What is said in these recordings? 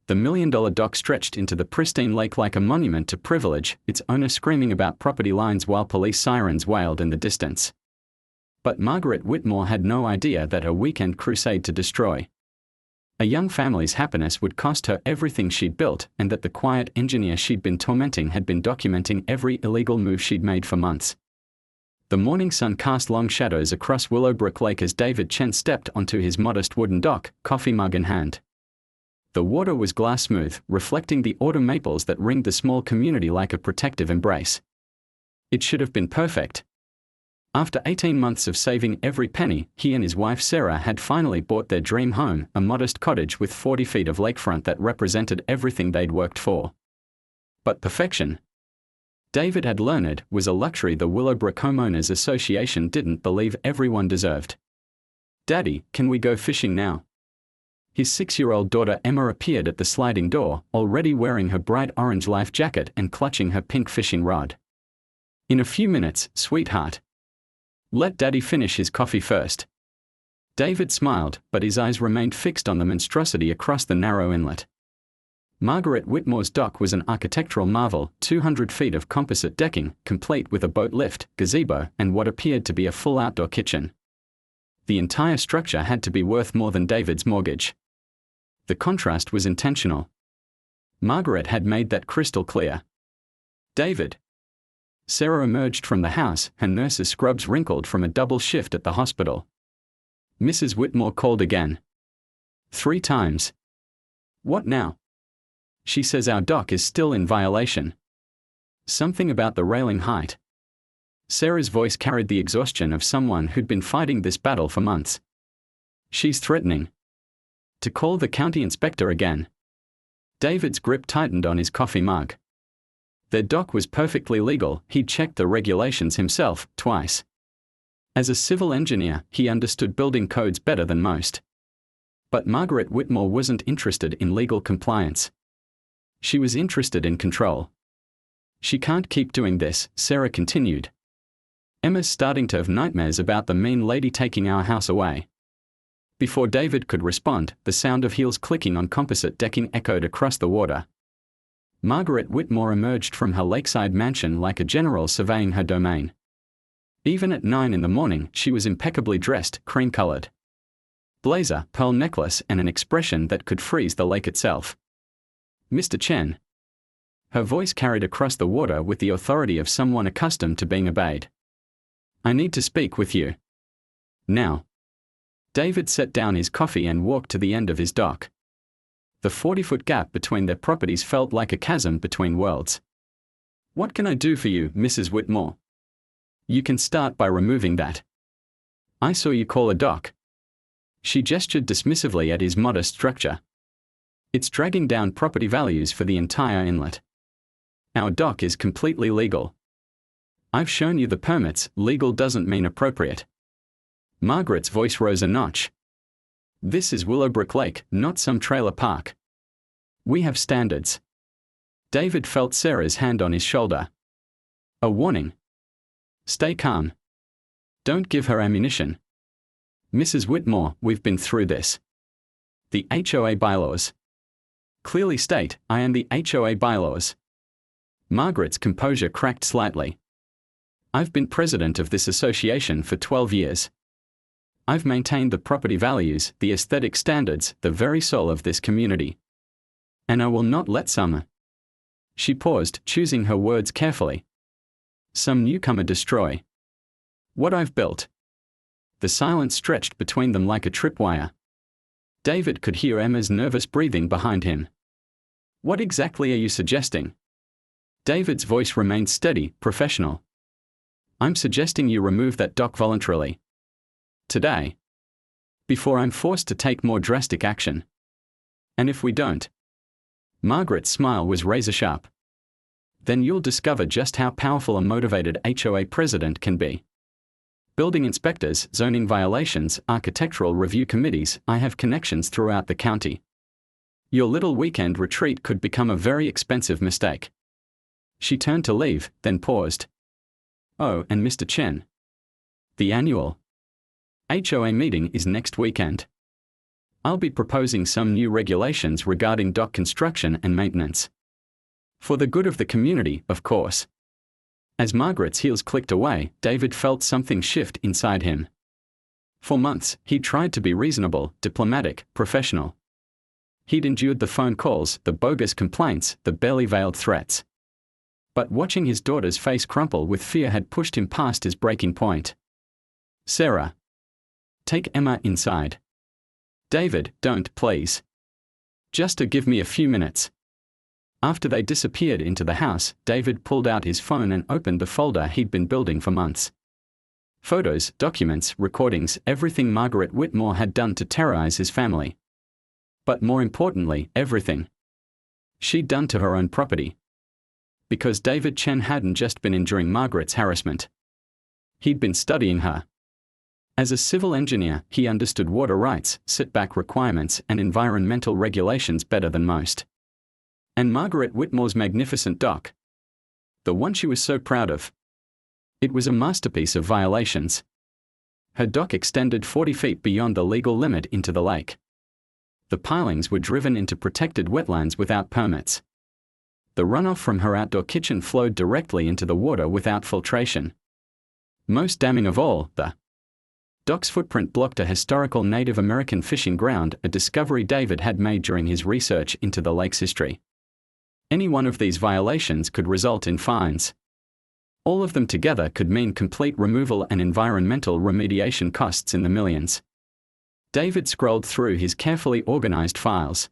The $1 million dock stretched into the pristine lake like a monument to privilege, its owner screaming about property lines while police sirens wailed in the distance. But Margaret Whitmore had no idea that her weekend crusade to destroy a young family's happiness would cost her everything she'd built, and that the quiet engineer she'd been tormenting had been documenting every illegal move she'd made for months. The morning sun cast long shadows across Willowbrook Lake as David Chen stepped onto his modest wooden dock, coffee mug in hand. The water was glass smooth, reflecting the autumn maples that ringed the small community like a protective embrace. It should have been perfect. After 18 months of saving every penny, he and his wife Sarah had finally bought their dream home, a modest cottage with 40 feet of lakefront that represented everything they'd worked for. But perfection, David had learned, was a luxury the Willowbrook Homeowners Association didn't believe everyone deserved. "Daddy, can we go fishing now?" His 6-year-old daughter Emma appeared at the sliding door, already wearing her bright orange life jacket and clutching her pink fishing rod. "In a few minutes, sweetheart. Let Daddy finish his coffee first." David smiled, but his eyes remained fixed on the monstrosity across the narrow inlet. Margaret Whitmore's dock was an architectural marvel, 200 feet of composite decking, complete with a boat lift, gazebo, and what appeared to be a full outdoor kitchen. The entire structure had to be worth more than David's mortgage. The contrast was intentional. Margaret had made that crystal clear. "David." Sarah emerged from the house, her nurse's scrubs wrinkled from a double shift at the hospital. Mrs. Whitmore called again. 3 times. "What now?" "She says our dock is still in violation." "Something about the railing height." Sarah's voice carried the exhaustion of someone who'd been fighting this battle for months. "She's threatening to call the county inspector again." David's grip tightened on his coffee mug. Their dock was perfectly legal, he'd checked the regulations himself, twice. As a civil engineer, he understood building codes better than most. But Margaret Whitmore wasn't interested in legal compliance. She was interested in control. "She can't keep doing this," Sarah continued. "Emma's starting to have nightmares about the mean lady taking our house away." Before David could respond, the sound of heels clicking on composite decking echoed across the water. Margaret Whitmore emerged from her lakeside mansion like a general surveying her domain. Even at 9 in the morning, she was impeccably dressed, cream-colored blazer, pearl necklace, and an expression that could freeze the lake itself. "Mr. Chen." Her voice carried across the water with the authority of someone accustomed to being obeyed. "I need to speak with you now." David set down his coffee and walked to the end of his dock. The 40-foot gap between their properties felt like a chasm between worlds. "What can I do for you, Mrs. Whitmore?" "You can start by removing that." "I saw you call a dock." She gestured dismissively at his modest structure. "It's dragging down property values for the entire inlet. Our dock is completely legal." "I've shown you the permits, legal doesn't mean appropriate." Margaret's voice rose a notch. "This is Willowbrook Lake, not some trailer park. We have standards." David felt Sarah's hand on his shoulder. "A warning. Stay calm. Don't give her ammunition." "Mrs. Whitmore, we've been through this. The HOA bylaws clearly state, I am the HOA bylaws." Margaret's composure cracked slightly. "I've been president of this association for 12 years. I've maintained the property values, the aesthetic standards, the very soul of this community. And I will not let some..." She paused, choosing her words carefully. "Some newcomer destroy what I've built." The silence stretched between them like a tripwire. David could hear Emma's nervous breathing behind him. "What exactly are you suggesting?" David's voice remained steady, professional. "I'm suggesting you remove that dock voluntarily. Today. Before I'm forced to take more drastic action. And if we don't..." Margaret's smile was razor-sharp. "Then you'll discover just how powerful a motivated HOA president can be. Building inspectors, zoning violations, architectural review committees, I have connections throughout the county. Your little weekend retreat could become a very expensive mistake." She turned to leave, then paused. "Oh, and Mr. Chen. The annual HOA meeting is next weekend. I'll be proposing some new regulations regarding dock construction and maintenance. For the good of the community, of course. As Margaret's heels clicked away, David felt something shift inside him. For months, he'd tried to be reasonable, diplomatic, professional. He'd endured the phone calls, the bogus complaints, the barely veiled threats. But watching his daughter's face crumple with fear had pushed him past his breaking point. Sarah. Take Emma inside. David, don't, please. Just to give me a few minutes. After they disappeared into the house, David pulled out his phone and opened the folder he'd been building for months. Photos, documents, recordings, everything Margaret Whitmore had done to terrorize his family. But more importantly, everything she'd done to her own property. Because David Chen hadn't just been enduring Margaret's harassment. He'd been studying her. As a civil engineer, he understood water rights, setback requirements, and environmental regulations better than most. And Margaret Whitmore's magnificent dock, the one she was so proud of, it was a masterpiece of violations. Her dock extended 40 feet beyond the legal limit into the lake. The pilings were driven into protected wetlands without permits. The runoff from her outdoor kitchen flowed directly into the water without filtration. Most damning of all, the dock's footprint blocked a historical Native American fishing ground, a discovery David had made during his research into the lake's history. Any one of these violations could result in fines. All of them together could mean complete removal and environmental remediation costs in the millions. David scrolled through his carefully organized files.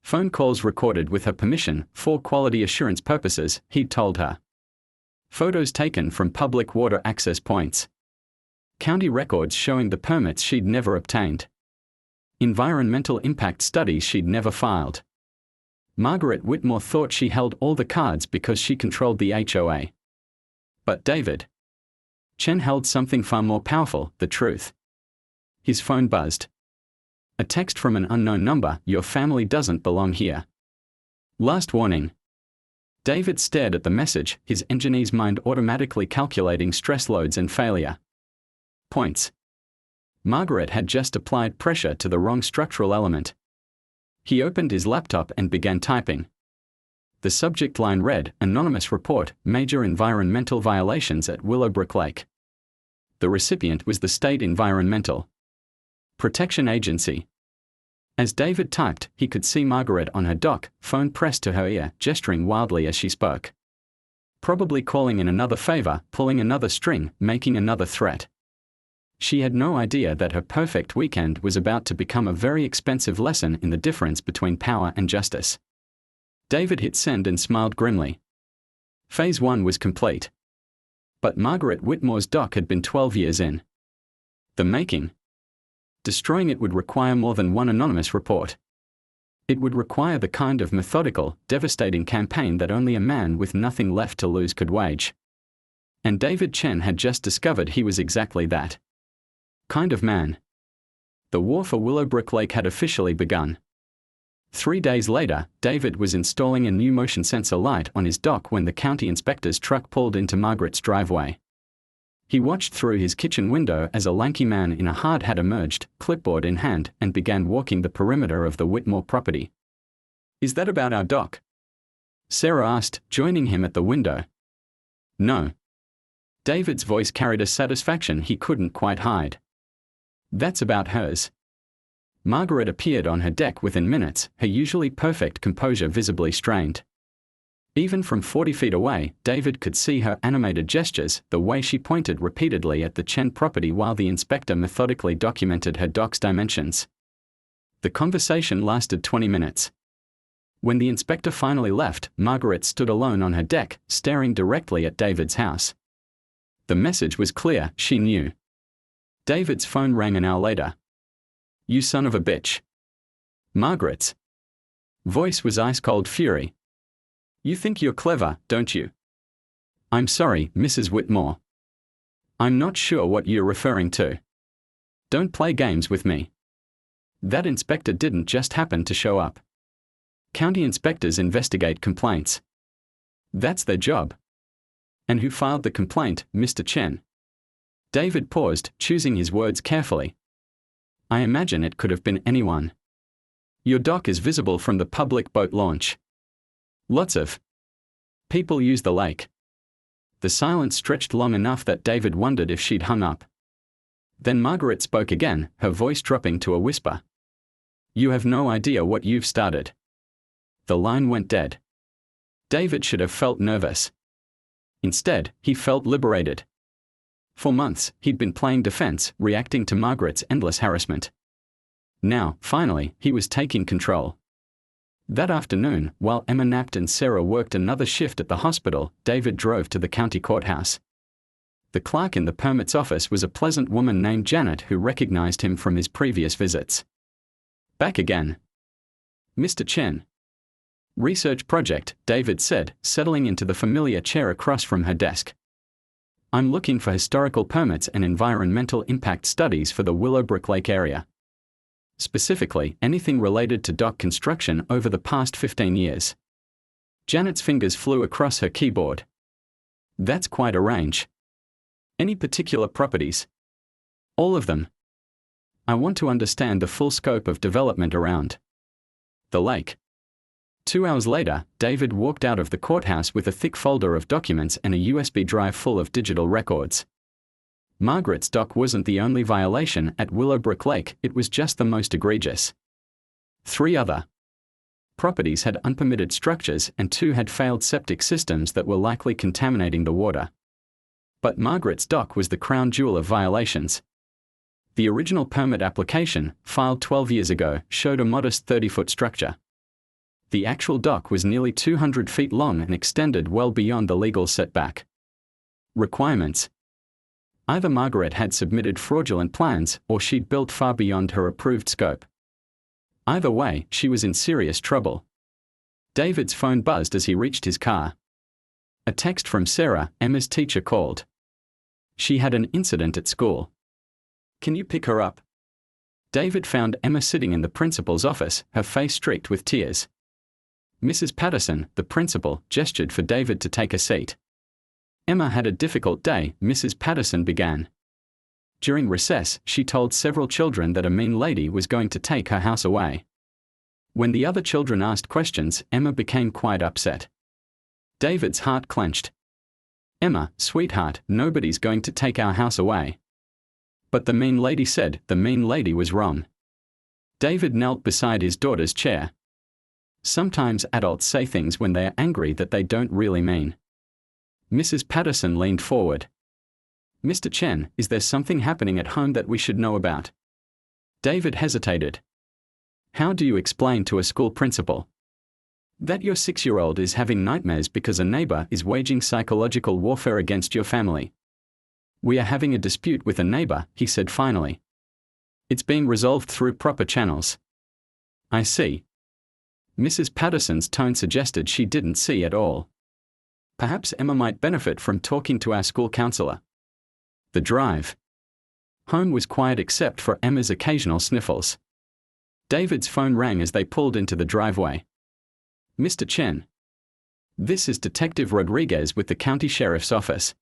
Phone calls recorded with her permission, for quality assurance purposes, he'd told her. Photos taken from public water access points. County records showing the permits she'd never obtained. Environmental impact studies she'd never filed. Margaret Whitmore thought she held all the cards because she controlled the HOA. But David Chen held something far more powerful, the truth. His phone buzzed. A text from an unknown number, "Your family doesn't belong here. Last warning." David stared at the message, his engineer's mind automatically calculating stress loads and failure points. Margaret had just applied pressure to the wrong structural element. He opened his laptop and began typing. The subject line read, "Anonymous report, major environmental violations at Willowbrook Lake." The recipient was the State Environmental Protection Agency. As David typed, he could see Margaret on her dock, phone pressed to her ear, gesturing wildly as she spoke. Probably calling in another favor, pulling another string, making another threat. She had no idea that her perfect weekend was about to become a very expensive lesson in the difference between power and justice. David hit send and smiled grimly. Phase 1 was complete. But Margaret Whitmore's dock had been 12 years in the making. Destroying it would require more than one anonymous report. It would require the kind of methodical, devastating campaign that only a man with nothing left to lose could wage. And David Chen had just discovered he was exactly that kind of man. The war for Willowbrook Lake had officially begun. 3 days later, David was installing a new motion sensor light on his dock when the county inspector's truck pulled into Margaret's driveway. He watched through his kitchen window as a lanky man in a hard hat emerged, clipboard in hand, and began walking the perimeter of the Whitmore property. "Is that about our dock?" Sarah asked, joining him at the window. "No." David's voice carried a satisfaction he couldn't quite hide. "That's about hers." Margaret appeared on her deck within minutes, her usually perfect composure visibly strained. Even from 40 feet away, David could see her animated gestures, the way she pointed repeatedly at the Chen property while the inspector methodically documented her dock's dimensions. The conversation lasted 20 minutes. When the inspector finally left, Margaret stood alone on her deck, staring directly at David's house. The message was clear, she knew. David's phone rang an hour later. "You son of a bitch." Margaret's voice was ice-cold fury. "You think you're clever, don't you?" "I'm sorry, Mrs. Whitmore. I'm not sure what you're referring to. Don't play games with me." That inspector didn't just happen to show up. County inspectors investigate complaints. That's their job. And who filed the complaint, Mr. Chen? David paused, choosing his words carefully. I imagine it could have been anyone. Your dock is visible from the public boat launch. Lots of people use the lake. The silence stretched long enough that David wondered if she'd hung up. Then Margaret spoke again, her voice dropping to a whisper. You have no idea what you've started. The line went dead. David should have felt nervous. Instead, he felt liberated. For months, he'd been playing defense, reacting to Margaret's endless harassment. Now, finally, he was taking control. That afternoon, while Emma napped and Sarah worked another shift at the hospital, David drove to the county courthouse. The clerk in the permits office was a pleasant woman named Janet who recognized him from his previous visits. Back again. Mr. Chen. Research project, David said, settling into the familiar chair across from her desk. I'm looking for historical permits and environmental impact studies for the Willowbrook Lake area. Specifically, anything related to dock construction over the past 15 years. Janet's fingers flew across her keyboard. That's quite a range. Any particular properties? All of them. I want to understand the full scope of development around the lake. 2 hours later, David walked out of the courthouse with a thick folder of documents and a USB drive full of digital records. Margaret's dock wasn't the only violation at Willowbrook Lake, it was just the most egregious. 3 other properties had unpermitted structures and 2 had failed septic systems that were likely contaminating the water. But Margaret's dock was the crown jewel of violations. The original permit application, filed 12 years ago, showed a modest 30-foot structure. The actual dock was nearly 200 feet long and extended well beyond the legal setback. Requirements. Either Margaret had submitted fraudulent plans or she'd built far beyond her approved scope. Either way, she was in serious trouble. David's phone buzzed as he reached his car. A text from Sarah, Emma's teacher, called. She had an incident at school. Can you pick her up? David found Emma sitting in the principal's office, her face streaked with tears. Mrs. Patterson, the principal, gestured for David to take a seat. Emma had a difficult day, Mrs. Patterson began. During recess, she told several children that a mean lady was going to take her house away. When the other children asked questions, Emma became quite upset. David's heart clenched. Emma, sweetheart, nobody's going to take our house away. But the mean lady said the mean lady was wrong. David knelt beside his daughter's chair. Sometimes adults say things when they are angry that they don't really mean. Mrs. Patterson leaned forward. Mr. Chen, is there something happening at home that we should know about? David hesitated. How do you explain to a school principal that your 6-year-old is having nightmares because a neighbor is waging psychological warfare against your family? We are having a dispute with a neighbor, he said finally. It's being resolved through proper channels. I see. Mrs. Patterson's tone suggested she didn't see at all. Perhaps Emma might benefit from talking to our school counselor. The drive home was quiet except for Emma's occasional sniffles. David's phone rang as they pulled into the driveway. Mr. Chen. This is Detective Rodriguez with the County Sheriff's Office.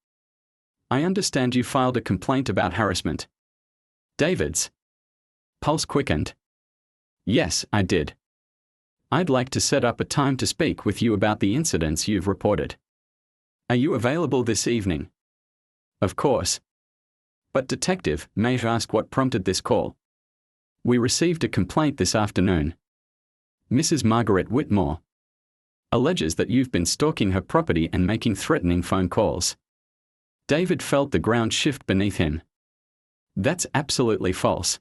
I understand you filed a complaint about harassment. David's pulse quickened. Yes, I did. I'd like to set up a time to speak with you about the incidents you've reported. Are you available this evening? Of course. But Detective, may I ask what prompted this call? We received a complaint this afternoon. Mrs. Margaret Whitmore alleges that you've been stalking her property and making threatening phone calls. David felt the ground shift beneath him. That's absolutely false.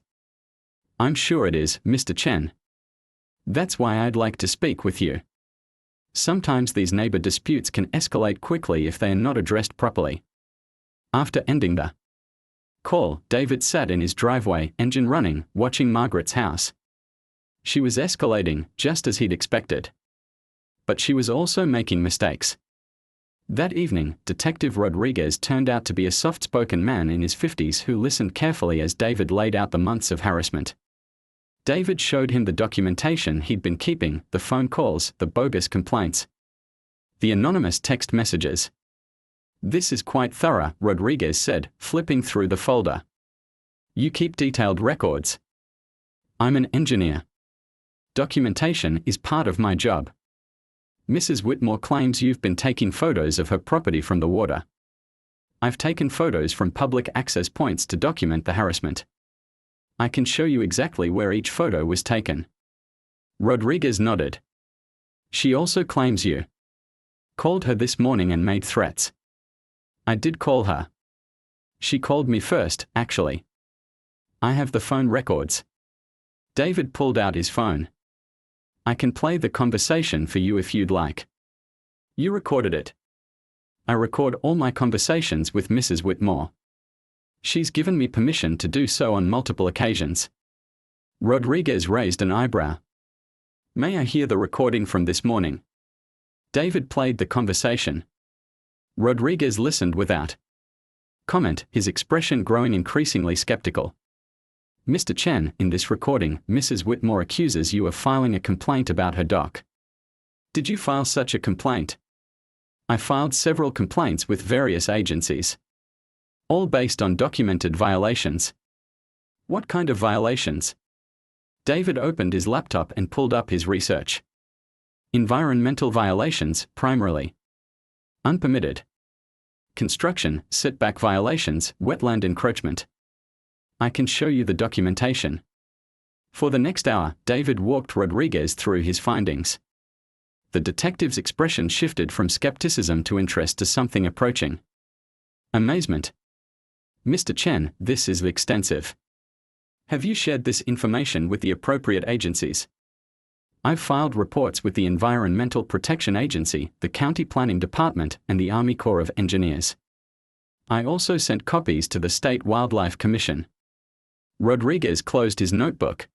I'm sure it is, Mr. Chen. That's why I'd like to speak with you. Sometimes these neighbor disputes can escalate quickly if they are not addressed properly. After ending the call, David sat in his driveway, engine running, watching Margaret's house. She was escalating, just as he'd expected. But she was also making mistakes. That evening, Detective Rodriguez turned out to be a soft-spoken man in his 50s who listened carefully as David laid out the months of harassment. David showed him the documentation he'd been keeping, the phone calls, the bogus complaints, the anonymous text messages. This is quite thorough, Rodriguez said, flipping through the folder. You keep detailed records. I'm an engineer. Documentation is part of my job. Mrs. Whitmore claims you've been taking photos of her property from the water. I've taken photos from public access points to document the harassment. I can show you exactly where each photo was taken. Rodriguez nodded. She also claims you called her this morning and made threats. I did call her. She called me first, actually. I have the phone records. David pulled out his phone. I can play the conversation for you if you'd like. You recorded it. I record all my conversations with Mrs. Whitmore. She's given me permission to do so on multiple occasions. Rodriguez raised an eyebrow. May I hear the recording from this morning? David played the conversation. Rodriguez listened without comment, his expression growing increasingly skeptical. Mr. Chen, in this recording, Mrs. Whitmore accuses you of filing a complaint about her dock. Did you file such a complaint? I filed several complaints with various agencies. All based on documented violations. What kind of violations? David opened his laptop and pulled up his research. Environmental violations, primarily. Unpermitted. Construction, setback violations, wetland encroachment. I can show you the documentation. For the next hour, David walked Rodriguez through his findings. The detective's expression shifted from skepticism to interest to something approaching amazement. Mr. Chen, this is extensive. Have you shared this information with the appropriate agencies? I've filed reports with the Environmental Protection Agency, the County Planning Department, and the Army Corps of Engineers. I also sent copies to the State Wildlife Commission. Rodriguez closed his notebook.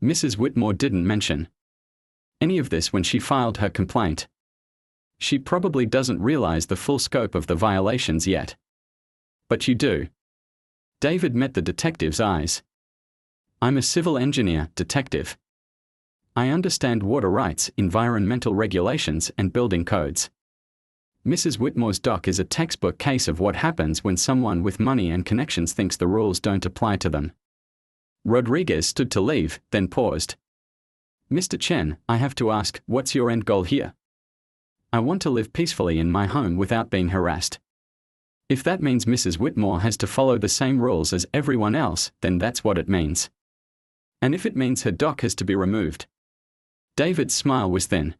Mrs. Whitmore didn't mention any of this when she filed her complaint. She probably doesn't realize the full scope of the violations yet. But you do. David met the detective's eyes. I'm a civil engineer, detective. I understand water rights, environmental regulations, and building codes. Mrs. Whitmore's dock is a textbook case of what happens when someone with money and connections thinks the rules don't apply to them. Rodriguez stood to leave, then paused. Mr. Chen, I have to ask, what's your end goal here? I want to live peacefully in my home without being harassed. If that means Mrs. Whitmore has to follow the same rules as everyone else, then that's what it means. And if it means her dock has to be removed. David's smile was thin.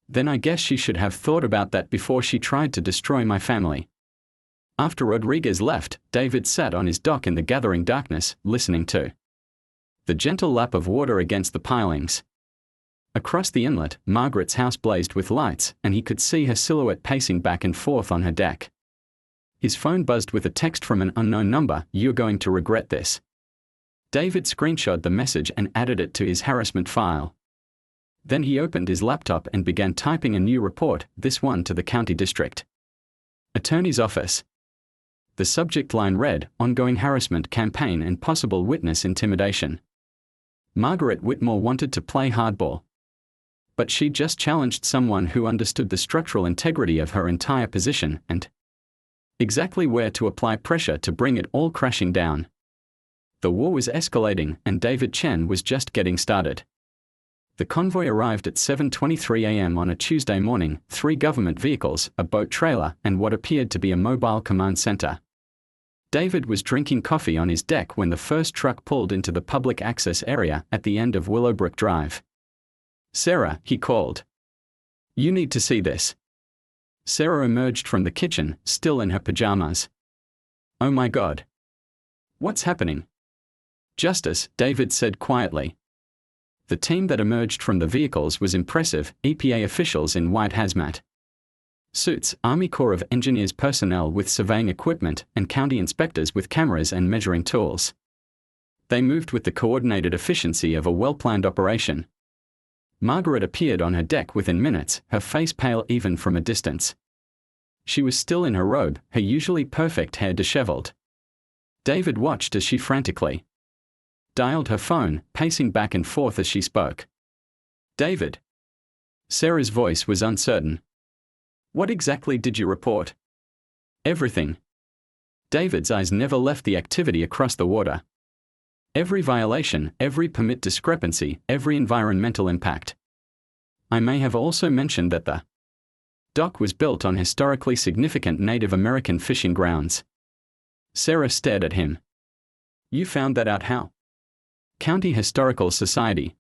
Then I guess she should have thought about that before she tried to destroy my family. After Rodriguez left, David sat on his dock in the gathering darkness, listening to the gentle lap of water against the pilings. Across the inlet, Margaret's house blazed with lights, and he could see her silhouette pacing back and forth on her deck. His phone buzzed with a text from an unknown number. You're going to regret this. David screenshot the message and added it to his harassment file. Then he opened his laptop and began typing a new report, this one to the county district attorney's office. The subject line read, ongoing harassment campaign and possible witness intimidation. Margaret Whitmore wanted to play hardball. But she just challenged someone who understood the structural integrity of her entire position and exactly where to apply pressure to bring it all crashing down. The war was escalating, and David Chen was just getting started. The convoy arrived at 7:23 a.m. on a Tuesday morning, 3 government vehicles, a boat trailer, and what appeared to be a mobile command center. David was drinking coffee on his deck when the first truck pulled into the public access area at the end of Willowbrook Drive. Sarah, he called. You need to see this. Sarah emerged from the kitchen, still in her pajamas. Oh my God. What's happening? Justice, David said quietly. The team that emerged from the vehicles was impressive, EPA officials in white hazmat suits, Army Corps of Engineers personnel with surveying equipment, and county inspectors with cameras and measuring tools. They moved with the coordinated efficiency of a well-planned operation. Margaret appeared on her deck within minutes, her face pale even from a distance. She was still in her robe, her usually perfect hair disheveled. David watched as she frantically dialed her phone, pacing back and forth as she spoke. David. Sarah's voice was uncertain. What exactly did you report? Everything. David's eyes never left the activity across the water. Every violation, every permit discrepancy, every environmental impact. I may have also mentioned that the dock was built on historically significant Native American fishing grounds. Sarah stared at him. You found that out how? County Historical Society.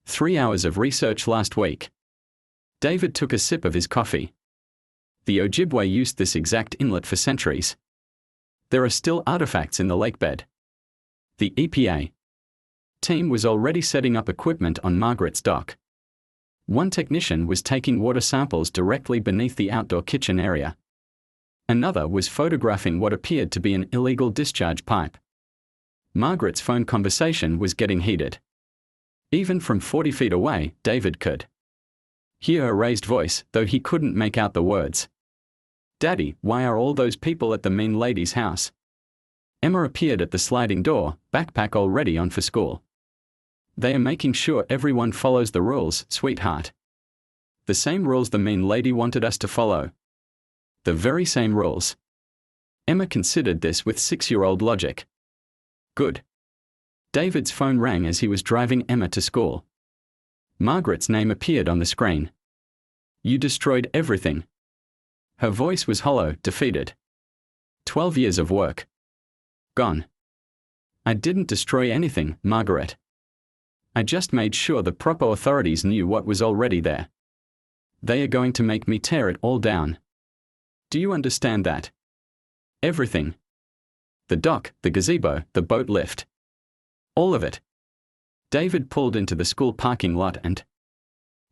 3 hours of research last week. David took a sip of his coffee. The Ojibwe used this exact inlet for centuries. There are still artifacts in the lakebed. The EPA team was already setting up equipment on Margaret's dock. One technician was taking water samples directly beneath the outdoor kitchen area. Another was photographing what appeared to be an illegal discharge pipe. Margaret's phone conversation was getting heated. Even from 40 feet away, David could hear a raised voice, though he couldn't make out the words. Daddy, why are all those people at the mean lady's house? Emma appeared at the sliding door, backpack already on for school. They are making sure everyone follows the rules, sweetheart. The same rules the mean lady wanted us to follow. The very same rules. Emma considered this with 6-year-old logic. Good. David's phone rang as he was driving Emma to school. Margaret's name appeared on the screen. You destroyed everything. Her voice was hollow, defeated. 12 years of work. Gone. I didn't destroy anything, Margaret. I just made sure the proper authorities knew what was already there. They are going to make me tear it all down. Do you understand that? Everything. The dock, the gazebo, the boat lift. All of it. David pulled into the school parking lot and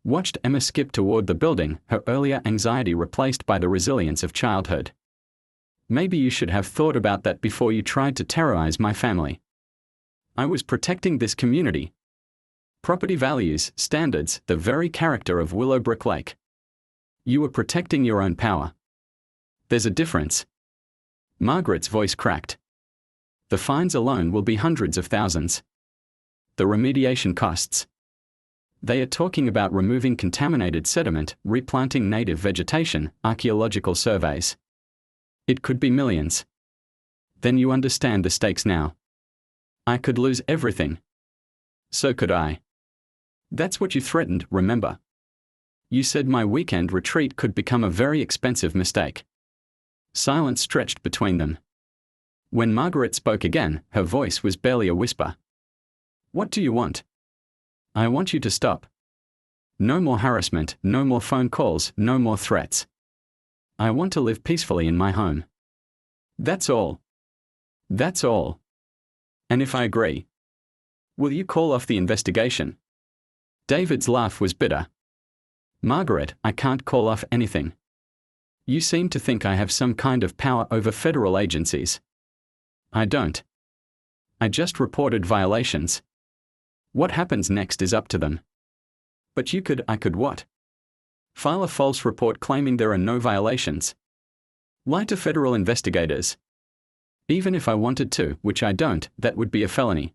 watched Emma skip toward the building, her earlier anxiety replaced by the resilience of childhood. Maybe you should have thought about that before you tried to terrorize my family. I was protecting this community. Property values, standards, the very character of Willowbrook Lake. You were protecting your own power. There's a difference. Margaret's voice cracked. The fines alone will be hundreds of thousands. The remediation costs. They are talking about removing contaminated sediment, replanting native vegetation, archaeological surveys. It could be millions. Then you understand the stakes now. I could lose everything. So could I. That's what you threatened, remember? You said my weekend retreat could become a very expensive mistake. Silence stretched between them. When Margaret spoke again, her voice was barely a whisper. What do you want? I want you to stop. No more harassment, no more phone calls, no more threats. I want to live peacefully in my home. That's all. That's all. And if I agree, will you call off the investigation? David's laugh was bitter. Margaret, I can't call off anything. You seem to think I have some kind of power over federal agencies. I don't. I just reported violations. What happens next is up to them. But I could what? File a false report claiming there are no violations. Lie to federal investigators. Even if I wanted to, which I don't, that would be a felony.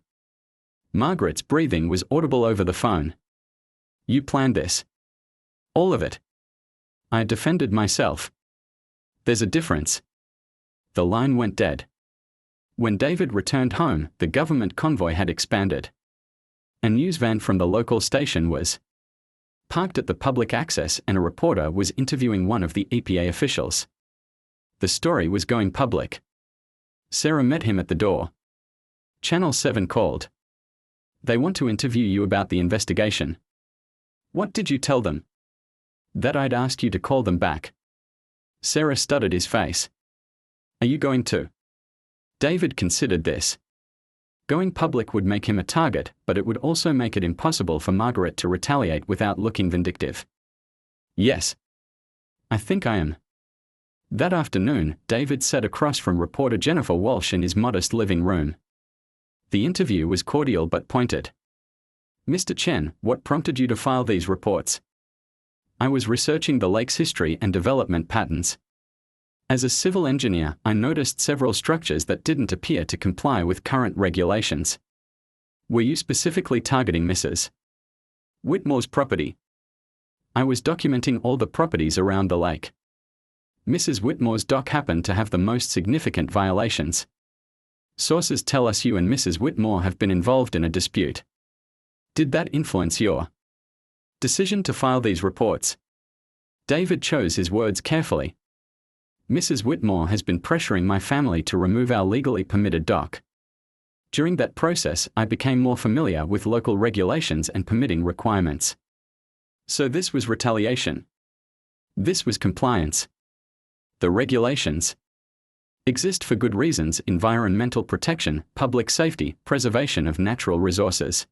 Margaret's breathing was audible over the phone. You planned this. All of it. I defended myself. There's a difference. The line went dead. When David returned home, the government convoy had expanded. A news van from the local station was parked at the public access and a reporter was interviewing one of the EPA officials. The story was going public. Sarah met him at the door. Channel 7 called. They want to interview you about the investigation. What did you tell them? That I'd ask you to call them back. Sarah studied his face. Are you going to? David considered this. Going public would make him a target, but it would also make it impossible for Margaret to retaliate without looking vindictive. Yes. I think I am. That afternoon, David sat across from reporter Jennifer Walsh in his modest living room. The interview was cordial but pointed. Mr. Chen, what prompted you to file these reports? I was researching the lake's history and development patterns. As a civil engineer, I noticed several structures that didn't appear to comply with current regulations. Were you specifically targeting Mrs. Whitmore's property? I was documenting all the properties around the lake. Mrs. Whitmore's dock happened to have the most significant violations. Sources tell us you and Mrs. Whitmore have been involved in a dispute. Did that influence your decision to file these reports? David chose his words carefully. Mrs. Whitmore has been pressuring my family to remove our legally permitted dock. During that process, I became more familiar with local regulations and permitting requirements. So this was retaliation. This was compliance. The regulations exist for good reasons: environmental protection, public safety, preservation of natural resources.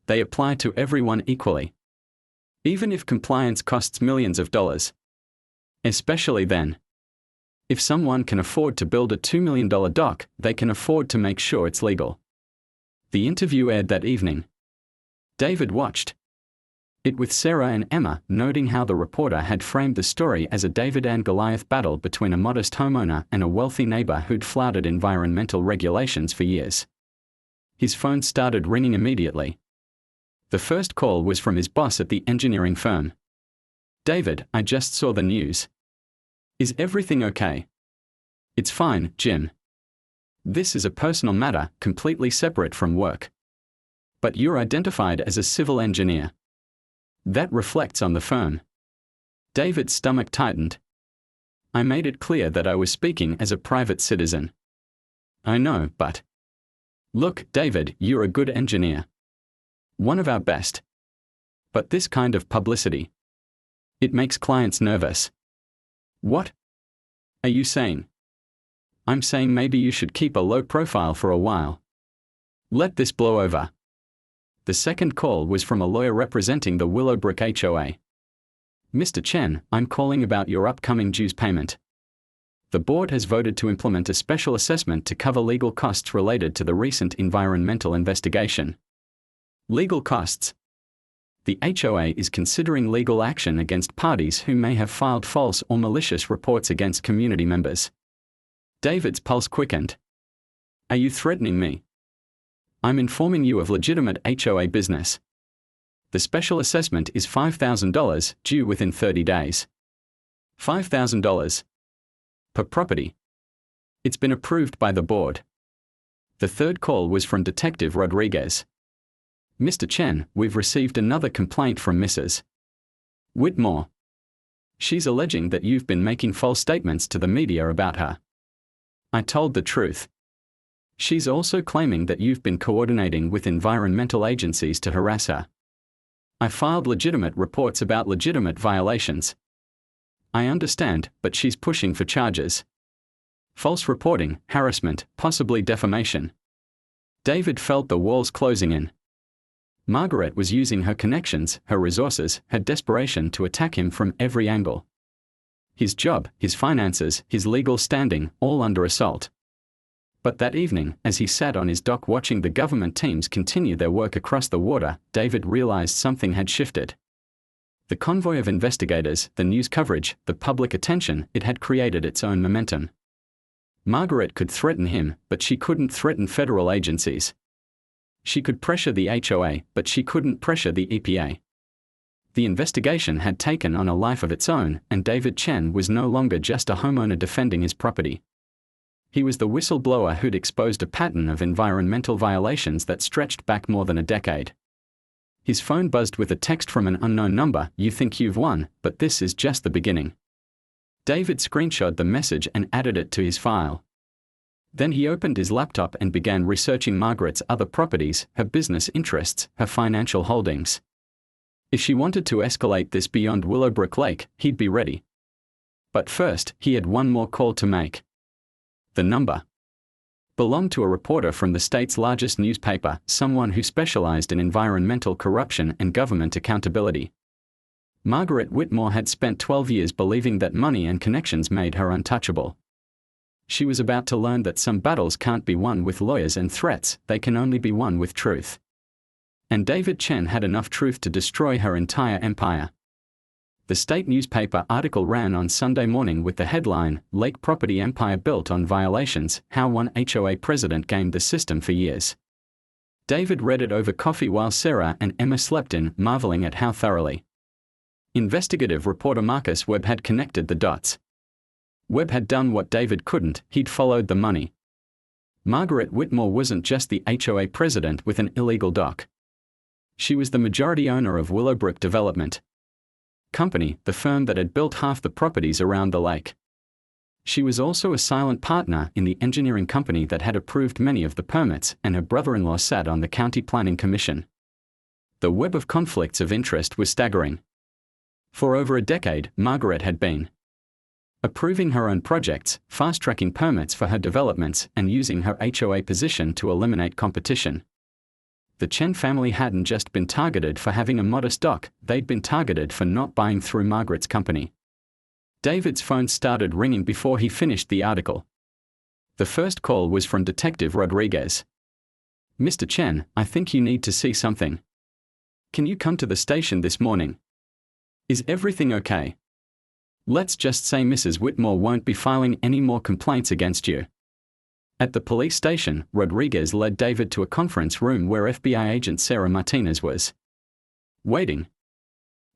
They apply to everyone equally, even if compliance costs millions of dollars. Especially then. If someone can afford to build a $2 million dock, they can afford to make sure it's legal. The interview aired that evening. David watched it with Sarah and Emma, noting how the reporter had framed the story as a David and Goliath battle between a modest homeowner and a wealthy neighbor who'd flouted environmental regulations for years. His phone started ringing immediately. The first call was from his boss at the engineering firm. "David, I just saw the news. Is everything okay?" "It's fine, Jim. This is a personal matter, completely separate from work. But you're identified as a civil engineer. That reflects on the firm." David's stomach tightened. "I made it clear that I was speaking as a private citizen." "I know, but..." "Look, David, you're a good engineer. One of our best. But this kind of publicity, it makes clients nervous." "What are you saying?" "I'm saying maybe you should keep a low profile for a while. Let this blow over." The second call was from a lawyer representing the Willowbrook HOA. "Mr. Chen, I'm calling about your upcoming dues payment. The board has voted to implement a special assessment to cover legal costs related to the recent environmental investigation." Legal costs. The HOA is considering legal action against parties who may have filed false or malicious reports against community members. David's pulse quickened. "Are you threatening me?" "I'm informing you of legitimate HOA business. The special assessment is $5,000, due within 30 days. $5,000 per property. It's been approved by the board." The third call was from Detective Rodriguez. "Mr. Chen, we've received another complaint from Mrs. Whitmore. She's alleging that you've been making false statements to the media about her." "I told the truth." "She's also claiming that you've been coordinating with environmental agencies to harass her." "I filed legitimate reports about legitimate violations." "I understand, but she's pushing for charges. False reporting, harassment, possibly defamation." David felt the walls closing in. Margaret was using her connections, her resources, her desperation to attack him from every angle. His job, his finances, his legal standing, all under assault. But that evening, as he sat on his dock watching the government teams continue their work across the water, David realized something had shifted. The convoy of investigators, the news coverage, the public attention, it had created its own momentum. Margaret could threaten him, but she couldn't threaten federal agencies. She could pressure the HOA, but she couldn't pressure the EPA. The investigation had taken on a life of its own, and David Chen was no longer just a homeowner defending his property. He was the whistleblower who'd exposed a pattern of environmental violations that stretched back more than a decade. His phone buzzed with a text from an unknown number. "You think you've won, but this is just the beginning." David screenshotted the message and added it to his file. Then he opened his laptop and began researching Margaret's other properties, her business interests, her financial holdings. If she wanted to escalate this beyond Willowbrook Lake, he'd be ready. But first, he had one more call to make. The number belonged to a reporter from the state's largest newspaper, someone who specialized in environmental corruption and government accountability. Margaret Whitmore had spent 12 years believing that money and connections made her untouchable. She was about to learn that some battles can't be won with lawyers and threats, they can only be won with truth. And David Chen had enough truth to destroy her entire empire. The state newspaper article ran on Sunday morning with the headline, "Lake Property Empire Built on Violations, How One HOA President Gamed the System for Years." David read it over coffee while Sarah and Emma slept in, marveling at how thoroughly investigative reporter Marcus Webb had connected the dots. Webb had done what David couldn't, he'd followed the money. Margaret Whitmore wasn't just the HOA president with an illegal dock. She was the majority owner of Willowbrook Development Company, the firm that had built half the properties around the lake. She was also a silent partner in the engineering company that had approved many of the permits, and her brother-in-law sat on the County Planning Commission. The web of conflicts of interest was staggering. For over a decade, Margaret had been approving her own projects, fast-tracking permits for her developments, and using her HOA position to eliminate competition. The Chen family hadn't just been targeted for having a modest dock, they'd been targeted for not buying through Margaret's company. David's phone started ringing before he finished the article. The first call was from Detective Rodriguez. "Mr. Chen, I think you need to see something. Can you come to the station this morning? Is everything okay? Let's just say Mrs. Whitmore won't be filing any more complaints against you." At the police station, Rodriguez led David to a conference room where FBI agent Sarah Martinez was waiting.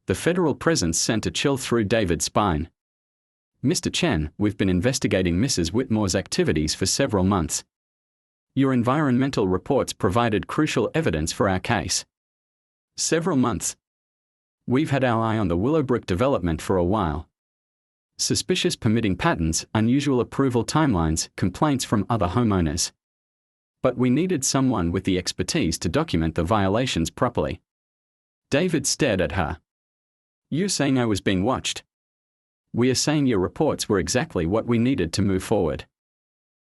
The federal presence sent a chill through David's spine. "Mr. Chen, we've been investigating Mrs. Whitmore's activities for several months. Your environmental reports provided crucial evidence for our case." "Several months? We've had our eye on the Willowbrook development for a while. Suspicious permitting patterns, unusual approval timelines, complaints from other homeowners. But we needed someone with the expertise to document the violations properly." David stared at her. "You're saying I was being watched?" "We are saying your reports were exactly what we needed to move forward.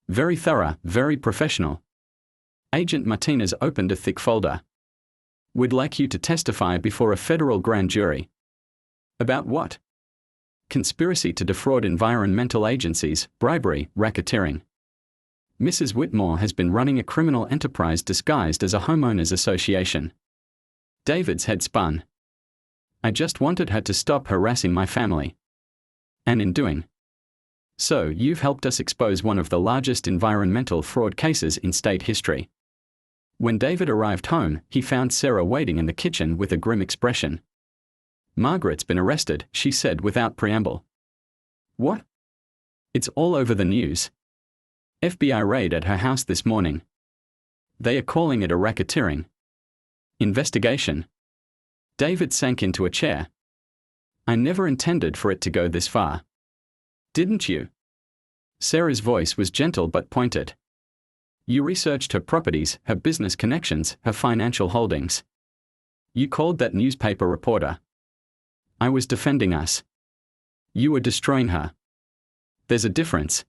Very thorough, very professional." Agent Martinez opened a thick folder. "We'd like you to testify before a federal grand jury." "About what?" "Conspiracy to defraud environmental agencies, bribery, racketeering. Mrs. Whitmore has been running a criminal enterprise disguised as a homeowners association." David's head spun. "I just wanted her to stop harassing my family. And in doing so, you've helped us expose one of the largest environmental fraud cases in state history." When David arrived home, he found Sarah waiting in the kitchen with a grim expression. "Margaret's been arrested," she said without preamble. "What?" "It's all over the news. FBI raid at her house this morning. They are calling it a racketeering investigation." David sank into a chair. "I never intended for it to go this far." "Didn't you?" Sarah's voice was gentle but pointed. "You researched her properties, her business connections, her financial holdings. You called that newspaper reporter." "I was defending us." "You were destroying her. There's a difference."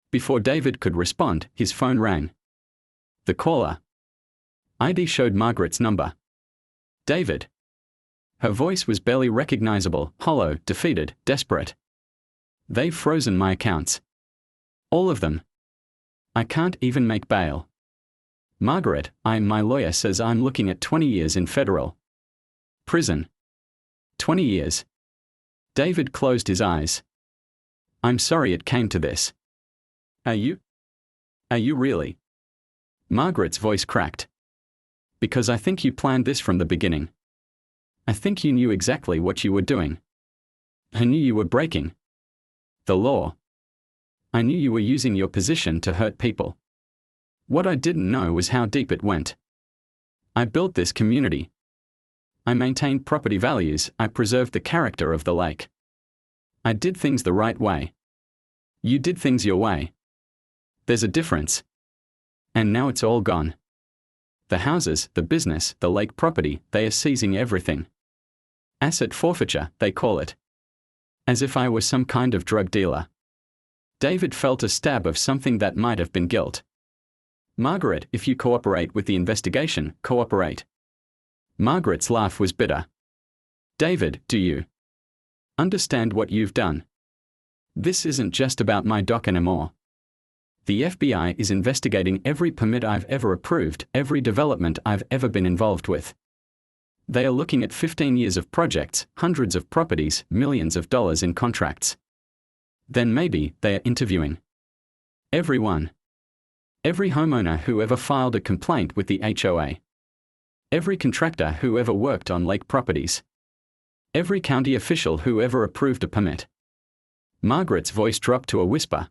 Before David could respond, his phone rang. The caller ID showed Margaret's number. "David." Her voice was barely recognizable, hollow, defeated, desperate. "They've frozen my accounts. All of them. I can't even make bail. Margaret, my lawyer says I'm looking at 20 years in federal prison." 20 years. David closed his eyes. "I'm sorry it came to this." Are you really?" Margaret's voice cracked. "Because I think you planned this from the beginning. I think you knew exactly what you were doing. I knew you were breaking the law. I knew you were using your position to hurt people. What I didn't know was how deep it went. I built this community. I maintained property values, I preserved the character of the lake. I did things the right way. You did things your way. There's a difference. And now it's all gone. The houses, the business, the lake property, they are seizing everything. Asset forfeiture, they call it. As if I were some kind of drug dealer." David felt a stab of something that might have been guilt. "Margaret, if you cooperate with the investigation, cooperate." Margaret's laugh was bitter. "David, do you understand what you've done? This isn't just about my dock anymore. The FBI is investigating every permit I've ever approved, every development I've ever been involved with. They are looking at 15 years of projects, hundreds of properties, millions of dollars in contracts. Then maybe they are interviewing everyone. Every homeowner who ever filed a complaint with the HOA. Every contractor who ever worked on lake properties. Every county official who ever approved a permit." Margaret's voice dropped to a whisper.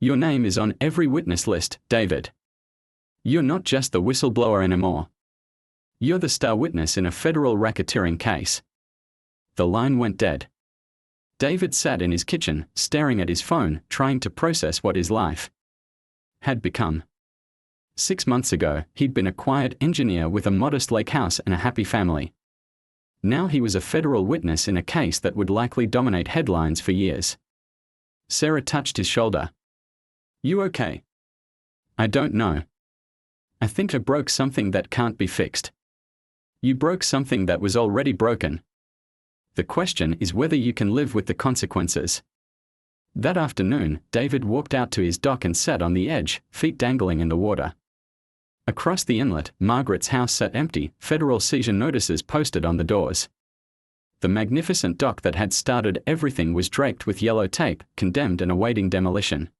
Your name is on every witness list, David. You're not just the whistleblower anymore. You're the star witness in a federal racketeering case. The line went dead. David sat in his kitchen, staring at his phone, trying to process what his life had become. 6 months ago, he'd been a quiet engineer with a modest lake house and a happy family. Now he was a federal witness in a case that would likely dominate headlines for years. Sarah touched his shoulder. You okay? I don't know. I think I broke something that can't be fixed. You broke something that was already broken. The question is whether you can live with the consequences. That afternoon, David walked out to his dock and sat on the edge, feet dangling in the water. Across the inlet, Margaret's house sat empty, federal seizure notices posted on the doors. The magnificent dock that had started everything was draped with yellow tape, condemned and awaiting demolition.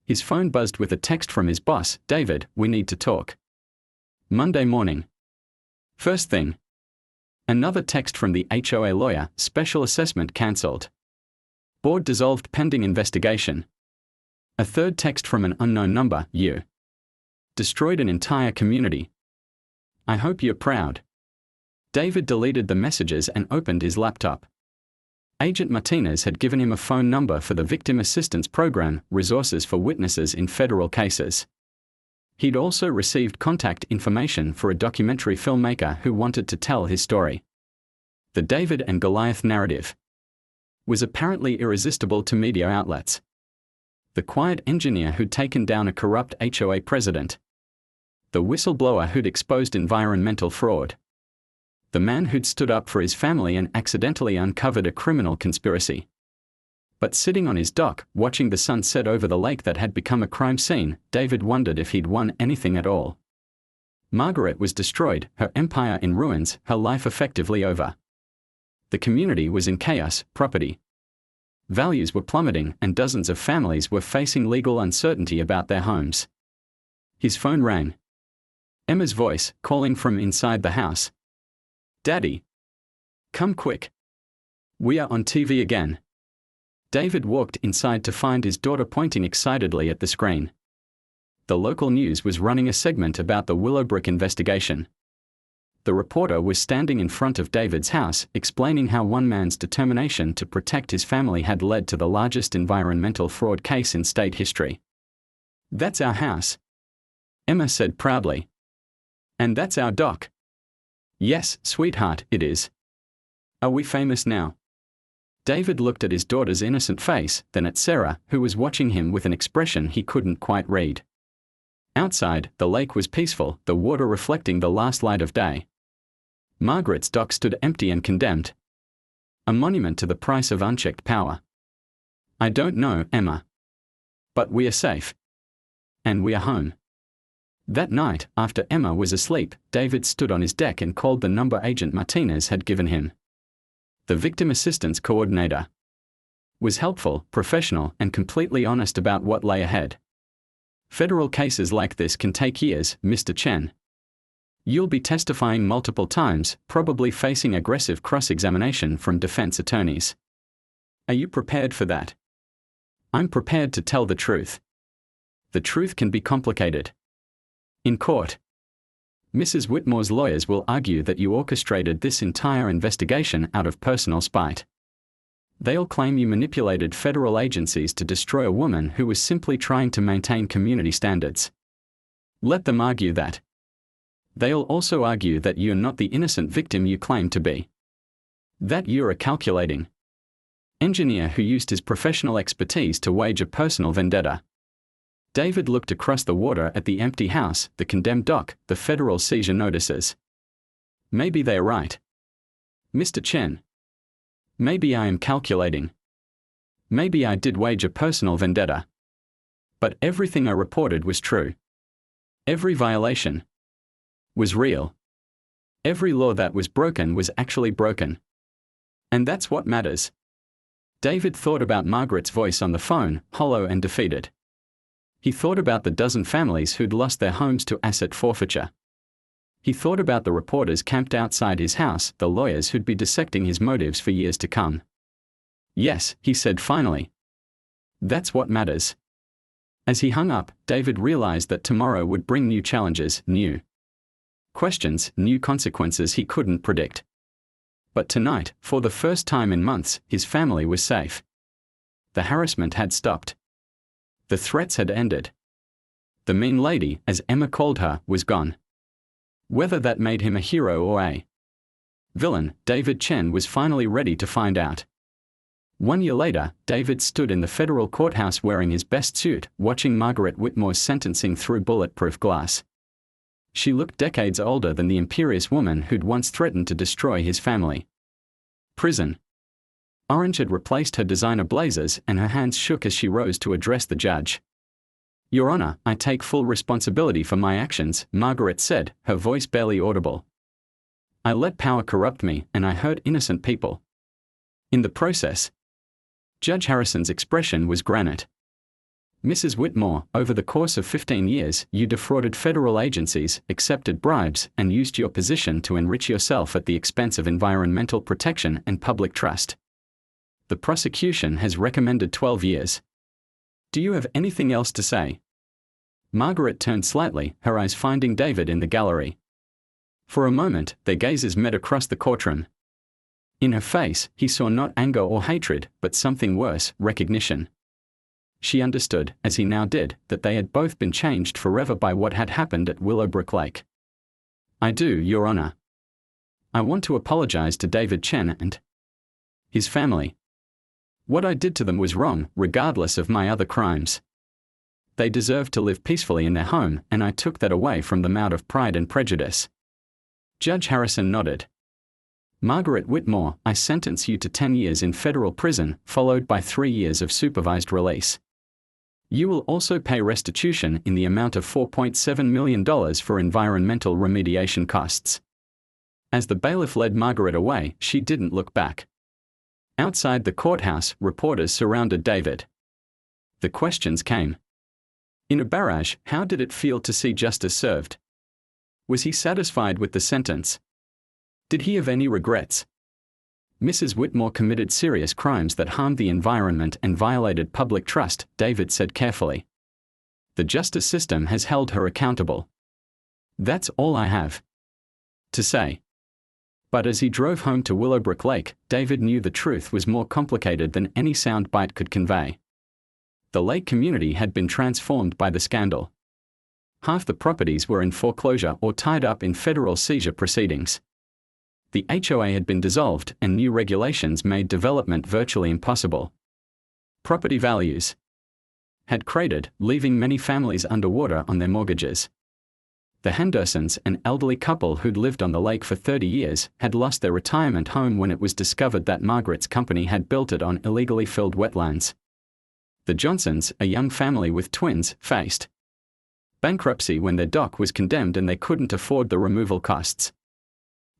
His phone buzzed with a text from his boss, David, we need to talk. Monday morning. First thing. Another text from the HOA lawyer, special assessment cancelled. Board dissolved pending investigation. A third text from an unknown number, you destroyed an entire community. I hope you're proud. David deleted the messages and opened his laptop. Agent Martinez had given him a phone number for the Victim Assistance Program, resources for witnesses in federal cases. He'd also received contact information for a documentary filmmaker who wanted to tell his story. The David and Goliath narrative was apparently irresistible to media outlets. The quiet engineer who'd taken down a corrupt HOA president. The whistleblower who'd exposed environmental fraud. The man who'd stood up for his family and accidentally uncovered a criminal conspiracy. But sitting on his dock, watching the sun set over the lake that had become a crime scene, David wondered if he'd won anything at all. Margaret was destroyed, her empire in ruins, her life effectively over. The community was in chaos, property values were plummeting, and dozens of families were facing legal uncertainty about their homes. His phone rang. Emma's voice, calling from inside the house. Daddy. Come quick. We are on TV again. David walked inside to find his daughter pointing excitedly at the screen. The local news was running a segment about the Willowbrook investigation. The reporter was standing in front of David's house, explaining how one man's determination to protect his family had led to the largest environmental fraud case in state history. That's our house, Emma said proudly. And that's our dock. Yes, sweetheart, it is. Are we famous now? David looked at his daughter's innocent face, then at Sarah, who was watching him with an expression he couldn't quite read. Outside, the lake was peaceful, the water reflecting the last light of day. Margaret's dock stood empty and condemned. A monument to the price of unchecked power. I don't know, Emma. But we are safe. And we are home. That night, after Emma was asleep, David stood on his deck and called the number Agent Martinez had given him. The victim assistance coordinator was helpful, professional, and completely honest about what lay ahead. Federal cases like this can take years, Mr. Chen. You'll be testifying multiple times, probably facing aggressive cross-examination from defense attorneys. Are you prepared for that? I'm prepared to tell the truth. The truth can be complicated. In court, Mrs. Whitmore's lawyers will argue that you orchestrated this entire investigation out of personal spite. They'll claim you manipulated federal agencies to destroy a woman who was simply trying to maintain community standards. Let them argue that. They'll also argue that you're not the innocent victim you claim to be. That you're a calculating engineer who used his professional expertise to wage a personal vendetta. David looked across the water at the empty house, the condemned dock, the federal seizure notices. Maybe they're right. Mr. Chen. Maybe I am calculating. Maybe I did wage a personal vendetta. But everything I reported was true. Every violation was real. Every law that was broken was actually broken. And that's what matters. David thought about Margaret's voice on the phone, hollow and defeated. He thought about the dozen families who'd lost their homes to asset forfeiture. He thought about the reporters camped outside his house, the lawyers who'd be dissecting his motives for years to come. Yes, he said finally. That's what matters. As he hung up, David realized that tomorrow would bring new challenges, new questions, new consequences he couldn't predict. But tonight, for the first time in months, his family was safe. The harassment had stopped. The threats had ended. The mean lady, as Emma called her, was gone. Whether that made him a hero or a villain, David Chen was finally ready to find out. 1 year later, David stood in the federal courthouse wearing his best suit, watching Margaret Whitmore's sentencing through bulletproof glass. She looked decades older than the imperious woman who'd once threatened to destroy his family. Prison. Orange had replaced her designer blazers, and her hands shook as she rose to address the judge. "Your Honor, I take full responsibility for my actions," Margaret said, her voice barely audible. "I let power corrupt me, and I hurt innocent people. In the process." Judge Harrison's expression was granite. "Mrs. Whitmore, over the course of 15 years, you defrauded federal agencies, accepted bribes, and used your position to enrich yourself at the expense of environmental protection and public trust. The prosecution has recommended 12 years. Do you have anything else to say?" Margaret turned slightly, her eyes finding David in the gallery. For a moment, their gazes met across the courtroom. In her face, he saw not anger or hatred, but something worse, recognition. She understood, as he now did, that they had both been changed forever by what had happened at Willowbrook Lake. "I do, Your Honor. I want to apologize to David Chen and his family. What I did to them was wrong, regardless of my other crimes. They deserved to live peacefully in their home, and I took that away from them out of pride and prejudice." Judge Harrison nodded. "Margaret Whitmore, I sentence you to 10 years in federal prison, followed by 3 years of supervised release. You will also pay restitution in the amount of $4.7 million for environmental remediation costs." As the bailiff led Margaret away, she didn't look back. Outside the courthouse, reporters surrounded David. The questions came. In a barrage, how did it feel to see justice served? Was he satisfied with the sentence? Did he have any regrets? Mrs. Whitmore committed serious crimes that harmed the environment and violated public trust, David said carefully. The justice system has held her accountable. That's all I have to say. But as he drove home to Willowbrook Lake, David knew the truth was more complicated than any soundbite could convey. The lake community had been transformed by the scandal. Half the properties were in foreclosure or tied up in federal seizure proceedings. The HOA had been dissolved, and new regulations made development virtually impossible. Property values had cratered, leaving many families underwater on their mortgages. The Hendersons, an elderly couple who'd lived on the lake for 30 years, had lost their retirement home when it was discovered that Margaret's company had built it on illegally filled wetlands. The Johnsons, a young family with twins, faced bankruptcy when their dock was condemned and they couldn't afford the removal costs.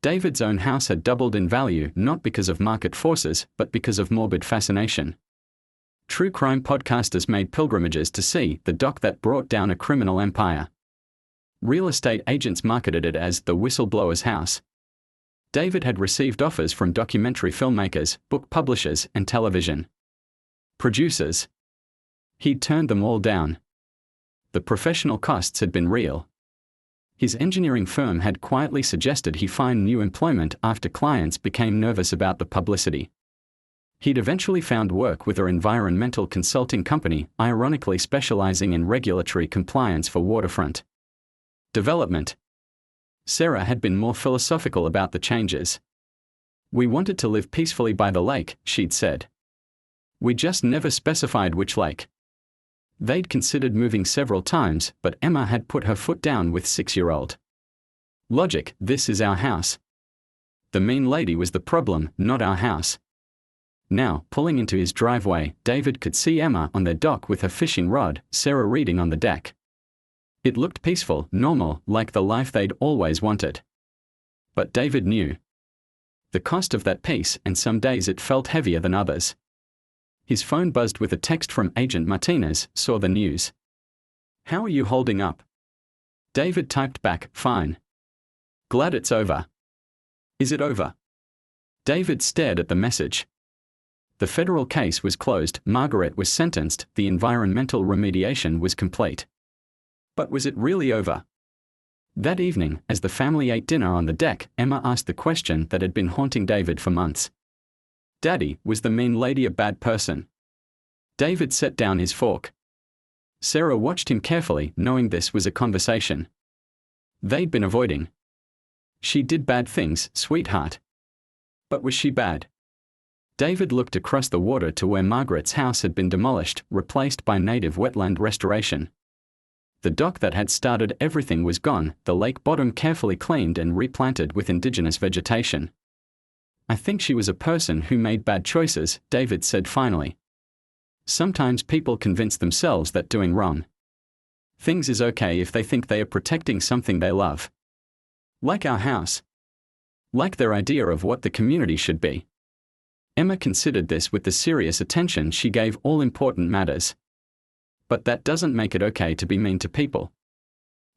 David's own house had doubled in value not because of market forces, but because of morbid fascination. True crime podcasters made pilgrimages to see the dock that brought down a criminal empire. Real estate agents marketed it as the whistleblower's house. David had received offers from documentary filmmakers, book publishers, and television producers. He'd turned them all down. The professional costs had been real. His engineering firm had quietly suggested he find new employment after clients became nervous about the publicity. He'd eventually found work with an environmental consulting company, ironically specializing in regulatory compliance for waterfront development. Sarah had been more philosophical about the changes. "We wanted to live peacefully by the lake," she'd said. "We just never specified which lake." They'd considered moving several times, but Emma had put her foot down with 6-year-old logic. "This is our house. The mean lady was the problem, not our house." Now, pulling into his driveway, David could see Emma on their dock with her fishing rod, Sarah reading on the deck. It looked peaceful, normal, like the life they'd always wanted. But David knew the cost of that peace, and some days it felt heavier than others. His phone buzzed with a text from Agent Martinez, saw the news. "How are you holding up?" David typed back, "Fine. Glad it's over." "Is it over?" David stared at the message. The federal case was closed, Margaret was sentenced, the environmental remediation was complete. But was it really over? That evening, as the family ate dinner on the deck, Emma asked the question that had been haunting David for months. Daddy, was the mean lady a bad person? David set down his fork. Sarah watched him carefully, knowing this was a conversation they'd been avoiding. She did bad things, sweetheart. But was she bad? David looked across the water to where Margaret's house had been demolished, replaced by native wetland restoration. The dock that had started everything was gone, the lake bottom carefully cleaned and replanted with indigenous vegetation. I think she was a person who made bad choices, David said finally. Sometimes people convince themselves that doing wrong things is okay if they think they are protecting something they love. Like our house. Like their idea of what the community should be. Emma considered this with the serious attention she gave all important matters. But that doesn't make it okay to be mean to people.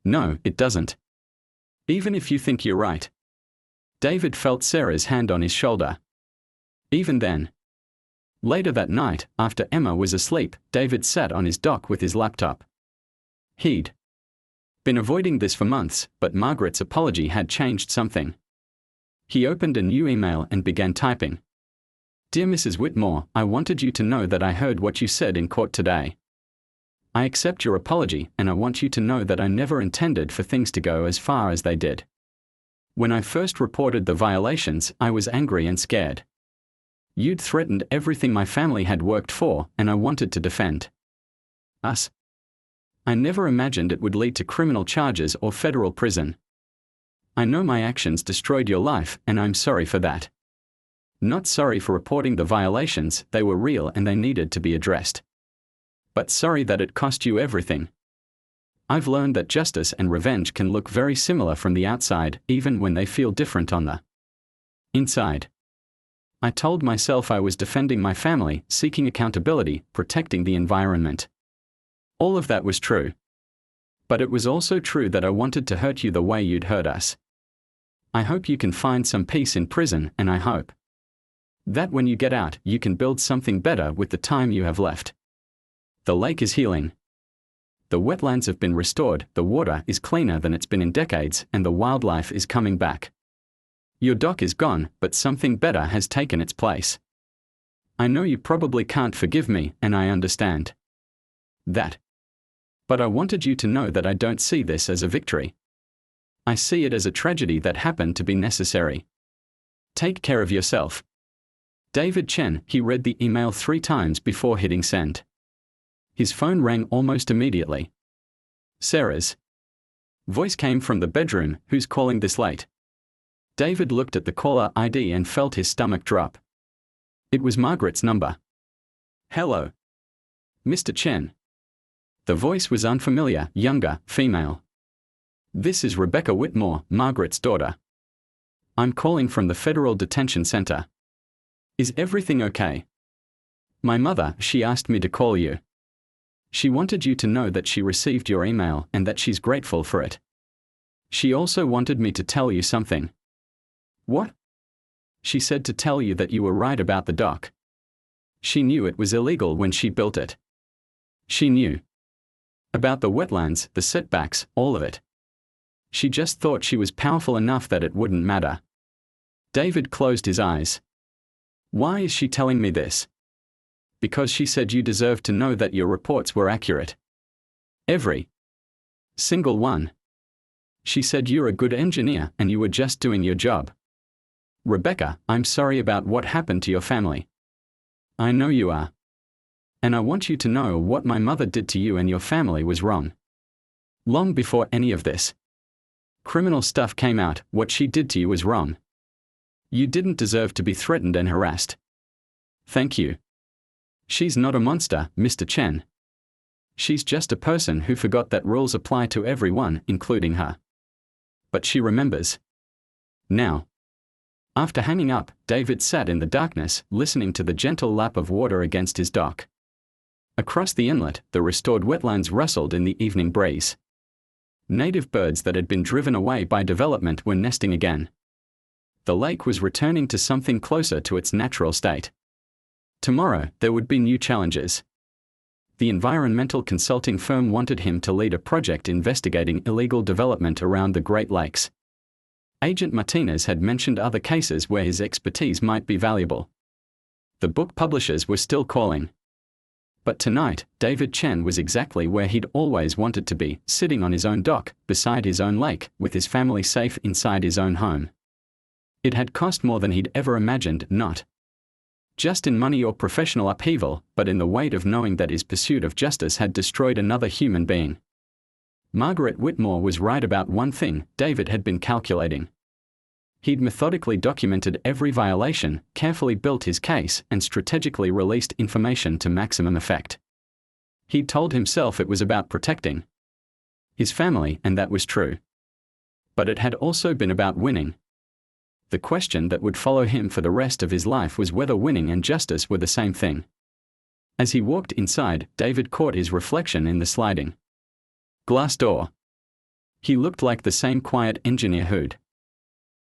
No, it doesn't. Even if you think you're right. David felt Sarah's hand on his shoulder. Even then. Later that night, after Emma was asleep, David sat on his dock with his laptop. He'd been avoiding this for months, but Margaret's apology had changed something. He opened a new email and began typing. Dear Mrs. Whitmore, I wanted you to know that I heard what you said in court today. I accept your apology, and I want you to know that I never intended for things to go as far as they did. When I first reported the violations, I was angry and scared. You'd threatened everything my family had worked for, and I wanted to defend us. I never imagined it would lead to criminal charges or federal prison. I know my actions destroyed your life, and I'm sorry for that. Not sorry for reporting the violations, they were real and they needed to be addressed. But sorry that it cost you everything. I've learned that justice and revenge can look very similar from the outside, even when they feel different on the inside. I told myself I was defending my family, seeking accountability, protecting the environment. All of that was true. But it was also true that I wanted to hurt you the way you'd hurt us. I hope you can find some peace in prison, and I hope that when you get out, you can build something better with the time you have left. The lake is healing. The wetlands have been restored, the water is cleaner than it's been in decades, and the wildlife is coming back. Your dock is gone, but something better has taken its place. I know you probably can't forgive me, and I understand that. But I wanted you to know that I don't see this as a victory. I see it as a tragedy that happened to be necessary. Take care of yourself. David Chen. He read the email 3 times before hitting send. His phone rang almost immediately. Sarah's voice came from the bedroom. Who's calling this late? David looked at the caller ID and felt his stomach drop. It was Margaret's number. Hello. Mr. Chen. The voice was unfamiliar, younger, female. This is Rebecca Whitmore, Margaret's daughter. I'm calling from the Federal Detention Center. Is everything okay? My mother, she asked me to call you. She wanted you to know that she received your email and that she's grateful for it. She also wanted me to tell you something. What? She said to tell you that you were right about the dock. She knew it was illegal when she built it. She knew about the wetlands, the setbacks, all of it. She just thought she was powerful enough that it wouldn't matter. David closed his eyes. Why is she telling me this? Because she said you deserve to know that your reports were accurate. Every single one. She said you're a good engineer and you were just doing your job. Rebecca, I'm sorry about what happened to your family. I know you are. And I want you to know what my mother did to you and your family was wrong. Long before any of this criminal stuff came out, what she did to you was wrong. You didn't deserve to be threatened and harassed. Thank you. She's not a monster, Mr. Chen. She's just a person who forgot that rules apply to everyone, including her. But she remembers. Now. After hanging up, David sat in the darkness, listening to the gentle lap of water against his dock. Across the inlet, the restored wetlands rustled in the evening breeze. Native birds that had been driven away by development were nesting again. The lake was returning to something closer to its natural state. Tomorrow, there would be new challenges. The environmental consulting firm wanted him to lead a project investigating illegal development around the Great Lakes. Agent Martinez had mentioned other cases where his expertise might be valuable. The book publishers were still calling. But tonight, David Chen was exactly where he'd always wanted to be, sitting on his own dock, beside his own lake, with his family safe inside his own home. It had cost more than he'd ever imagined, not just in money or professional upheaval, but in the weight of knowing that his pursuit of justice had destroyed another human being. Margaret Whitmore was right about one thing: David had been calculating. He'd methodically documented every violation, carefully built his case, and strategically released information to maximum effect. He'd told himself it was about protecting his family, and that was true. But it had also been about winning. The question that would follow him for the rest of his life was whether winning and justice were the same thing. As he walked inside, David caught his reflection in the sliding glass door. He looked like the same quiet engineer who'd